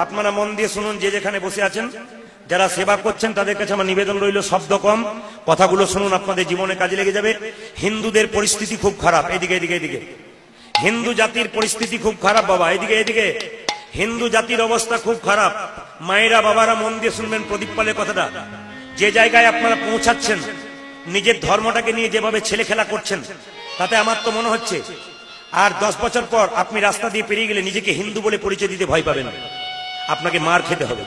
আপনারা মন দিয়ে শুনুন, যে যেখানে বসে আছেন, যারা সেবা করছেন তাদের কাছে আমার নিবেদন রইল, শব্দ কম, কথাগুলো শুনুন, আপনাদের জীবনে কাজে লেগে যাবে। হিন্দুদের পরিস্থিতি খুব খারাপ। এদিকে এদিকে এদিকে হিন্দু জাতির পরিস্থিতি খুব খারাপ বাবা, এদিকে এদিকে হিন্দু জাতির অবস্থা খুব খারাপ। মায়েরা বাবারা মন দিয়ে শুনবেন প্রদীপ পালের কথাটা। যে জায়গায় আপনারা পৌঁছাচ্ছেন, নিজের ধর্মটাকে নিয়ে যেভাবে ছেলে খেলা করছেন, তাতে আমার তো মনে হচ্ছে আর 10 বছর পর আপনি রাস্তা দিয়ে পেরিয়ে গেলে নিজেকে হিন্দু বলে পরিচয় দিতে ভয় পাবেন, আপনাকে মার খেতে হবে।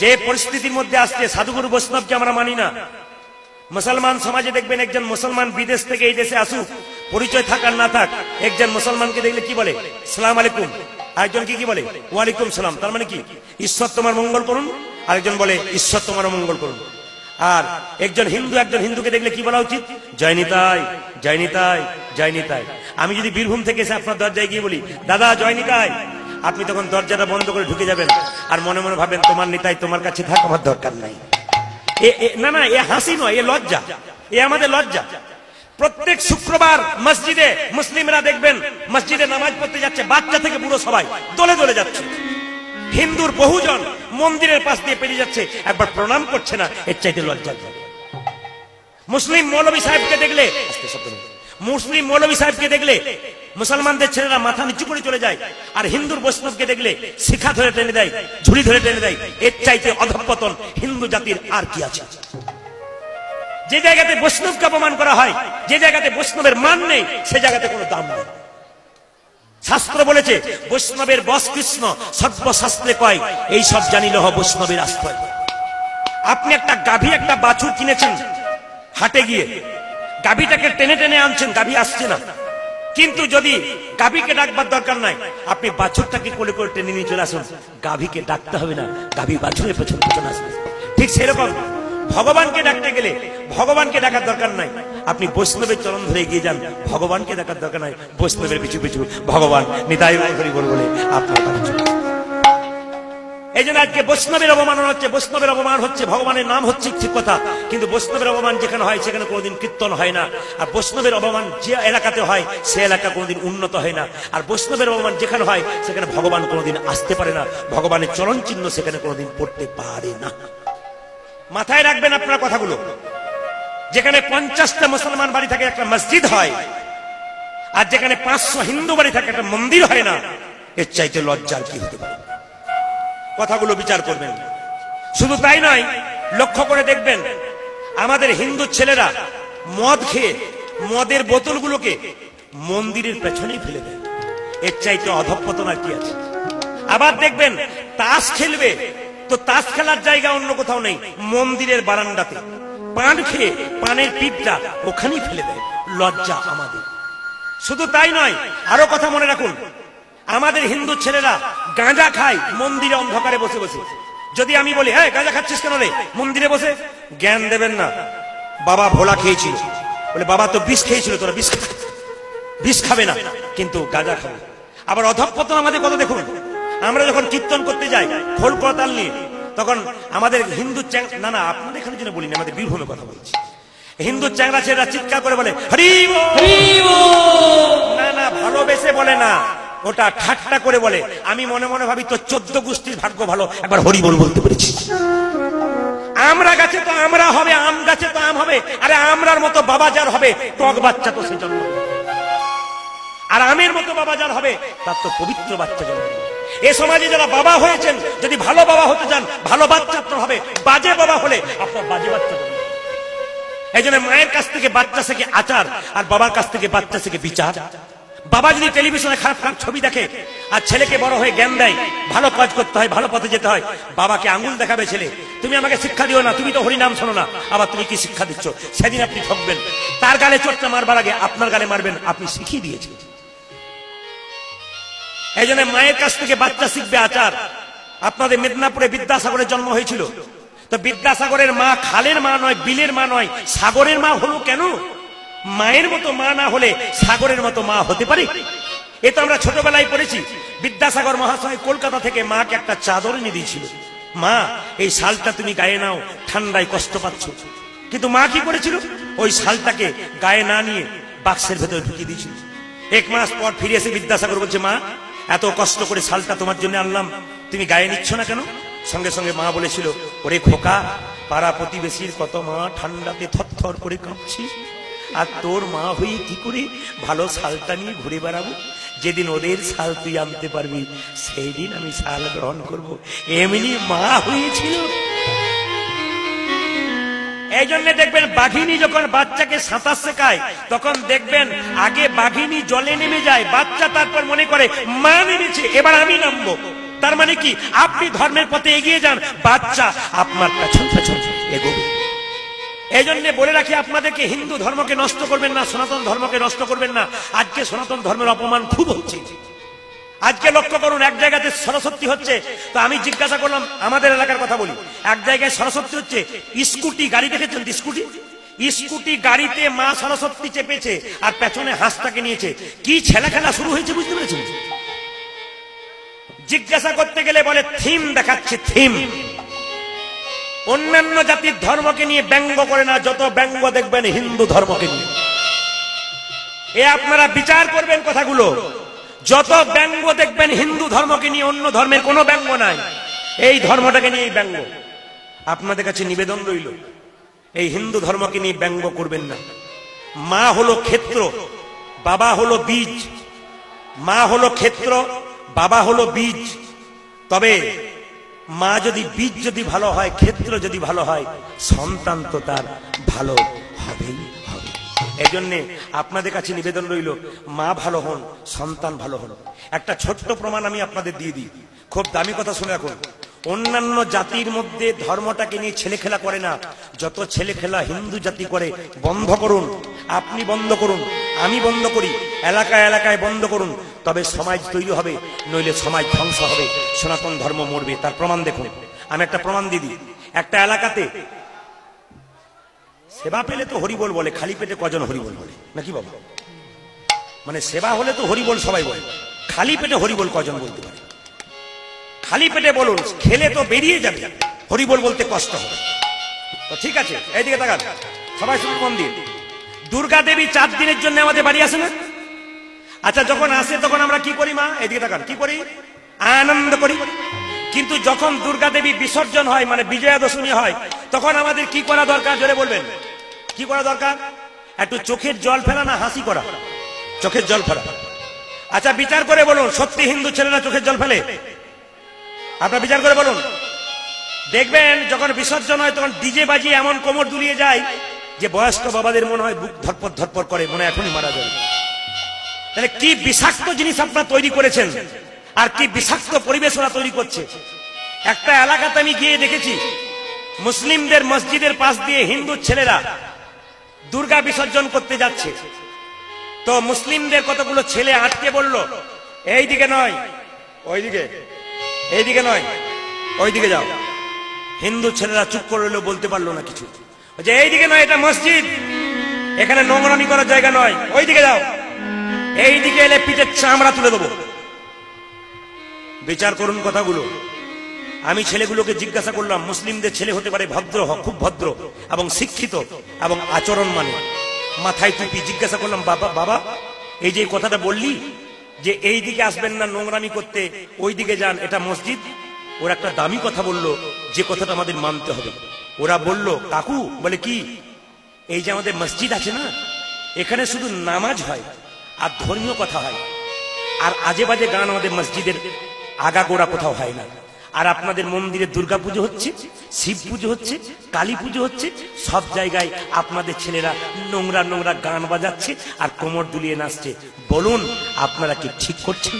যে পরিস্থিতির মধ্যে আসছে, সাধুগুরু বৈষ্ণবকে আমরা মানি না। মুসলমান সমাজে দেখবেন একজন মুসলমান বিদেশ থেকে এই দেশে আসুক, পরিচয় থাক আর না থাক, একজন মুসলমানকে দেখলে কি বলে? সালাম আলাইকুম। আরেকজন কি বলে? ওয়ালাইকুম সালাম। তার মানে কি? ঈশ্বর তোমার মঙ্গল করুন। আরেকজন বলে ঈশ্বর তোমার মঙ্গল করুন। আর একজন হিন্দুকে দেখলে কি বলা উচিত? জয় নিতাই, জয় নিতাই, জয় নিতাই। আমি যদি বীরভূম থেকে এসে আপনার দরজায় গিয়ে বলি দাদা জয় নিতাই, আপনি তখন দরজাটা বন্ধ করে ঢুকে যাবেন আর মনে মনে ভাবেন তোমার নিতাই তোমার কাছে থাক, আমার দরকার নাই। না না, এ হাসি নয়, এ লজ্জা, এ আমাদের লজ্জা। প্রত্যেক শুক্রবার মসজিদে মুসলিমরা দেখবেন মসজিদে নামাজ পড়তে যাচ্ছে, বাচ্চা থেকে বুড়ো সবাই দলে দলে যাচ্ছে। হিন্দুর বহুজন মন্দিরের পাশ দিয়ে পেরিয়ে যাচ্ছে, একবার প্রণাম করছে না, এর চাইতে লজ্জা। মুসলিম মৌলভী সাহেবকে দেখলে মুসলমানদের ছেলেরা মাথা নিচু করে চলে যায়, আর হিন্দুর বৈষ্ণবকে দেখলে শিখা ধরে টেনে দেয়, ঝুড়ি ধরে টেনে দেয়। এর চাইতে অধঃপতন হিন্দু জাতির আর কি আছে? যে জায়গাতে বৈষ্ণবকে অপমান করা হয়, যে জায়গাতে বৈষ্ণবের মান নেই, সে জায়গাতে কোনো দাম নেই। শাস্ত্র বলেছে বৈষ্ণবের বস কৃষ্ণ, সর্বশাস্ত্রে কয় এই সব জানিল হ বৈষ্ণবের আশ্রয়। আপনি একটা গাভী, একটা বাছুর কিনেছেন, হাটে গিয়ে গাভীটাকে টেনে টেনে আনছেন, গাভী আসছে না, কিন্তু যদি গাভীকে ডাকবার দরকার নাই, আপনি বাছুরটাকে কোলে করে টেনে নিয়ে চলে আসুন, গাভীকে ডাকতে হবে না, গাভী বাছুরের পেছনে পেছনে আসবে। ঠিক সেরকম ভগবানকে ডাকতে গেলে ভগবানকে ডাকার দরকার নাই, আপনি বৈষ্ণবের চরণ ধরে এগিয়ে যান, ভগবানকে ডাকার দরকার নাই, বৈষ্ণবের পিছু পিছু ভগবান নিতাই হরি বল বলে আপনার কাছে। এই জন্য আজকে বৈষ্ণবের অবমাননা হচ্ছে, বৈষ্ণবের অবমান হচ্ছে, ভগবানের নাম হচ্ছে ঠিক কথা, কিন্তু বৈষ্ণবের অবমান যেখানে হয় সেখানে কোনোদিন কীর্তন হয় না। আর বৈষ্ণবের অবমান যে এলাকাতে হয় সে এলাকা কোনোদিন উন্নত হয় না। আর বৈষ্ণবের অবমান যেখানে হয় সেখানে ভগবান কোনোদিন আসতে পারে না, ভগবানের চরণ চিহ্ন সেখানে কোনোদিন পড়তে পারে না। মাথায় রাখবেন আপনার কথাগুলো। যেখানে 50টা মুসলমান বাড়ি থাকে একটা মসজিদ হয়, আর যেখানে 500 হিন্দু বাড়ি থাকে একটা মন্দির হয় না, এর চাইতে লজ্জার কি হতে পারে? কথাগুলো বিচার করবেন। শুধু তাই নয়, লক্ষ্য করে দেখবেন আমাদের হিন্দু ছেলেরা মদ খেয়ে মদের বোতলগুলোকে মন্দিরের পেছনেই ফেলে দেয়, এর চাইতে অধঃপতন আর কি আছে? আবার দেখবেন তাস খেলবে তো তাস খেলার জায়গা অন্য কোথাও নেই, মন্দিরের বারান্দাতে। পান খেয়ে পানের পিঠটা ওখানেই ফেলে দেয়, লজ্জা আমাদের। শুধু তাই নয়, আরো কথা মনে রাখুন, আমাদের হিন্দু ছেলেরা গাঁজা খায় মন্দিরে অন্ধকারে বসে বসে। যদি আমি বলি হ্যাঁ গাঁজা খাচ্ছিস কেন রে মন্দিরে বসে, জ্ঞান দেবেন না, বাবা ভোলা খেয়েছিল, বলে বাবা তো বিষ খেয়েছিল, তোরা বিষ খাবে না কিন্তু গাঁজা খাবে। আবার অধঃপতন আমাদের কত দেখুন, আমরা যখন কীর্তন করতে যাই খোল করতাল নিয়ে, তখন আমাদের হিন্দু না না আপনাদের এখানে জন্য বলিনি, আমাদের বীরভূমের কথা বলছি, হিন্দু চ্যাংরা ছেলেরা চিৎকার করে বলে হরি না না, ভালোবেসে বলে না, ওটা ঠাট্টা করে বলে। আমি মনে মনে ভাবি তো 14 গোষ্ঠীর ভাগ্য ভালো, একবার হরি বল বলতে পেরেছি। আমরা গাছে তো আমরা হবে, আম গাছে তো আম হবে, আরে আমরার মতো বাবা যার হবে টক বাচ্চা তো সে জন্ম, আর আমের মতো বাবা যার হবে তার তো পবিত্র বাচ্চা জন্ম। এ সমাজে যারা বাবা হয়েছেন, যদি ভালো বাবা হতে চান ভালো বাচ্চা আপনার হবে, বাজে বাবা হলে আপনার বাজে বাচ্চা হবে। এই জন্য মায়ের কাছ থেকে বাচ্চা থেকে আচার, আর বাবার কাছ থেকে বাচ্চা থেকে বিচার। বাবা যদি টেলিভিশনে খারাপ খারাপ ছবি দেখে আর ছেলেকে বড় হয়ে জ্ঞান দেয়, ভালো কাজ করতে হয়, ভালো পথে যেতে হয়, বাবাকে আঙুল দেখাবে ছেলে, তুমি আমাকে শিক্ষা দিও না, তুমি তো হরিনাম শোনো না, আবার তুমি কি শিক্ষা দিচ্ছ? সেদিন আপনি ঠকবেন। তার গালে চোটটা মারবার আগে আপনার গালে মারবেন, আপনি শিখিয়ে দিয়েছেন। এই জন্য মায়ের কাছ থেকে বাচ্চা শিখবে আচার। আপনাদের মেদিনীপুরে বিদ্যাসাগরের জন্ম হয়েছিল, তো বিদ্যাসাগরের মা খালের মা নয়, বিলের মা নয়, সাগরের মা হলো কেন? মায়ের মতো মা না হলে সাগরের মতো মা হতে পারে? এ তো আমরা ছোটবেলায় পড়েছি। বিদ্যাসাগর মহাশয় কলকাতা থেকে মাকে একটা চাদর এনে দিয়েছিল, মা এই শালটা তুমি গায়ে নাও, ঠান্ডায় কষ্ট পাচ্ছ। কিন্তু মা কি করেছিল? ওই শালটাকে গায়ে না নিয়ে বাক্সের ভেতরে ঢুকিয়ে দিয়েছিল। 1 মাস পর ফিরে এসে বিদ্যাসাগর বলছে, মা এত কষ্ট করে শালটা তোমার জন্য আনলাম, তুমি গায়ে নিচ্ছ না কেন? সঙ্গে সঙ্গে মা বলেছিল, ওরে খোকা, পাড়া প্রতিবেশীর কত মা ঠান্ডাতে থরথর করে কাঁপছি, আর তোর মা হয়ে কি করে ভালো শালটা নিয়ে ঘুরে বেড়াবো? যেদিন ওদের শাল তুই আনতে পারবি সেই দিন আমি শাল গ্রহণ করব। এমনি মা হয়েছিল। এই জন্য দেখবেন বাঘিনী যখন বাচ্চাকে সাঁতার শেখায় তখন দেখবেন আগে বাঘিনী জলে নেমে যায়, বাচ্চা তারপর মনে করে মা নেমেছে, এবার আমি নামবো। তার মানে কি, আপনি ধর্মের পথে এগিয়ে যান, বাচ্চা আপনার পেছন পেছন এগোবে। এই জন্য বলে রাখি আপনাদেরকে, হিন্দু ধর্মকে নষ্ট করবেন না, সনাতন ধর্মকে নষ্ট করবেন না। আজকে সনাতন ধর্মের অপমান খুব হচ্ছে। আজকে লক্ষ্য করুন, এক জায়গাতে সরস্বতী হচ্ছে, তো আমি জিজ্ঞাসা করলাম, আমাদের এলাকার কথা বলি, এক জায়গায় সরস্বতী হচ্ছে, স্কুটি গাড়ি দেখেছেন? স্কুটি গাড়িতে মা সরস্বতী চেপেছে আর পেছনে হাঁসটাকে নিয়েছে। কি ছেলে খেলা শুরু হয়েছে বুঝতে পেরেছেন? জিজ্ঞাসা করতে গেলে বলে থিম দেখাচ্ছে, থিম। অন্যান্য জাতির ধর্মকে নিয়ে ব্যঙ্গ করে না, যত ব্যঙ্গ দেখবেন হিন্দু ধর্মকে নিয়ে। এ আপনারা বিচার করবেন কথাগুলো। যত ব্যঙ্গ দেখবেন হিন্দু ধর্মকে নিয়ে, অন্য ধর্মের কোনো ব্যঙ্গ নাই, এই ধর্মটাকে নিয়ে ব্যঙ্গ। আপনাদের কাছে নিবেদন রইল, এই হিন্দু ধর্মকে নিয়ে ব্যঙ্গ করবেন না। মা হলো ক্ষেত্র, বাবা হলো বীজ। মা হলো ক্ষেত্র, বাবা হলো বীজ। তবে মা যদি বীজ যদি ভালো হয়, ক্ষেত্র যদি ভালো হয়, সন্তান তো তার ভালো হবেই হবে। এই জন্যে আপনাদের কাছে নিবেদন রইল, মা ভালো হন, সন্তান ভালো হন। একটা ছোট্ট প্রমাণ আমি আপনাদের দিয়ে দিই, খুব দামি কথা শুনে রাখুন। অন্যান্য জাতির মধ্যে ধর্মটাকে নিয়ে ছেলে খেলা করে না, যত ছেলে খেলা হিন্দু জাতি করে বন্ধ করুন। আপনি বন্ধ করুন, আমি বন্ধ করি, এলাকায় এলাকায় বন্ধ করুন, তবে সমাজ তৈরি হবে, নইলে সমাজ ধ্বংস হবে, সনাতন ধর্ম মরবে। তার প্রমাণ দেখুন, আমি একটা প্রমাণ দিয়ে দিই। একটা এলাকাতে সেবা পেলে তো হরিবোল বলে, খালি পেটে কজন হরিবোল বলে নাকি বাবা? মানে সেবা হলে তো হরিবোল সবাই বলে, খালি পেটে হরিবোল কজন বলতে পারে? খালি পেটে বলুন, খেলে তো বেরিয়ে যাবে, হরিবোল বলতে কষ্ট হবে। তো ঠিক আছে, এইদিকে তাকান সবাই, শুনুন মন দিয়ে। দুর্গা দেবী 4 দিনের জন্য আমাদের বাড়ি আসে না? আচ্ছা, যখন আসে তখন আমরা কি করি মা? এদিকে তাকান, কি করি? আনন্দ করি। কিন্তু যখন দুর্গা দেবী বিসর্জন হয়, মানে বিজয়া দশমী হয়, তখন আমাদের কি করা দরকার জোরে বলবেন? কি করা দরকার? একটু চোখের জল ফেলা না হাসি করা? চোখের জল ফেলা। আচ্ছা, বিচার করে বলুন, সত্যি হিন্দু ছেলেরা চোখের জল ফেলে? আপনারা বিচার করে বলুন। দেখবেন যখন বিসর্জন হয় তখন ডিজে বাজিয়ে এমন কোমর দুলিয়ে যায় যে বয়স্ক বাবাদের মনে হয় বুক ধরপর ধরপর করে, মনে হয় এখনই মারা যাবে। তাহলে কি বিষাক্ত জিনিস আপনারা তৈরি করেছেন, আর কি বিষাক্ত পরিবেশ ওরা তৈরি করছে। একটা এলাকাতে আমি গিয়ে দেখেছি, মুসলিমদের মসজিদের পাশ দিয়ে হিন্দু ছেলেরা দুর্গা বিসর্জন করতে যাচ্ছে। তো মুসলিমদের কতগুলো ছেলে আটকে বলল, এই দিকে নয় ওইদিকে, এইদিকে নয় ওইদিকে যাও। হিন্দু ছেলেরা চুপ করে রইল, বলতে পারলো না কিছু, যে এইদিকে নয়, এটা মসজিদ, এখানে নোংরামি করার জায়গা নয়, ওইদিকে যাও, এইদিকে এলে পিঠের চামড়া তুলে দেবো। বিচার করুন কথাগুলো। আমি ছেলেগুলোকে জিজ্ঞাসা করলাম, মুসলিমদের ছেলে হতে পারে ভদ্র, খুব ভদ্র এবং শিক্ষিত এবং আচরণ মানে, মাথায় টুপি। জিজ্ঞাসা করলাম, বাবা বাবা এই যে কথাটা বললি যে এই দিকে আসবেন না নোংরামি করতে, ওই দিকে যান, এটা মসজিদ। ওরা একটা দামি কথা বলল, যে কথাটা আমাদের মানতে হবে। ওরা বলল, কাকু, বলে কি, এই যে আমাদের মসজিদ আছে না, এখানে শুধু নামাজ হয় আর ধর্মীয় কথা হয়, আর আজে বাজে গান আমাদের মসজিদের আগাগোড়া কোথাও হয় না। আর আপনাদের মন্দিরে দুর্গা পুজো হচ্ছে, শিব পুজো হচ্ছে, কালী পুজো হচ্ছে, সব জায়গায় আপনাদের ছেলেরা নোংরা নোংরা গান বাজাচ্ছে আর কোমর দুলিয়ে নাচছে। বলুন, আপনারা কি ঠিক করছেন?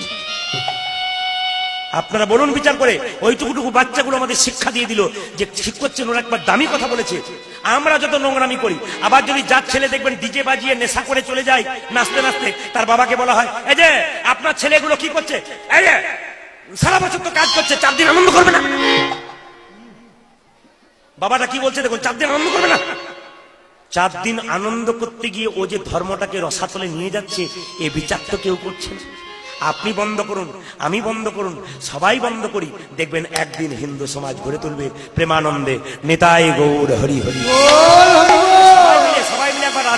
আপনারা বলুন বিচার করে। ওইটুকুটুকু বাচ্চাগুলো আমাদের শিক্ষা দিয়ে দিল যে ঠিক করছেন, ওরা একবার দামি কথা বলেছে। আমরা যত নোংরামি করি, আবার যদি যার ছেলে দেখবেন ডিজে বাজিয়ে নেশা করে চলে যায় নাচতে নাচতে, তার বাবাকে বলা হয়, এই যে আপনার ছেলেগুলো কি করছে, এই যে সারা বছর তো কাজ করছে, 4 দিন আনন্দ করবে না? বাবাটা কি বলছে দেখুন, 4 দিন আনন্দ করবে না? 4 দিন আনন্দ করতে গিয়ে ও যে ধর্মটাকে রসাতলে নিয়ে যাচ্ছে, এ বিচার তো কেউ করছে না। আপনি বন্ধ করুন, আমি বন্ধ করুন, সবাই বন্ধ করি, দেখবেন একদিন হিন্দু সমাজ গড়ে তুলবে প্রেমানন্দে। নিতাই গৌর হরি হরি।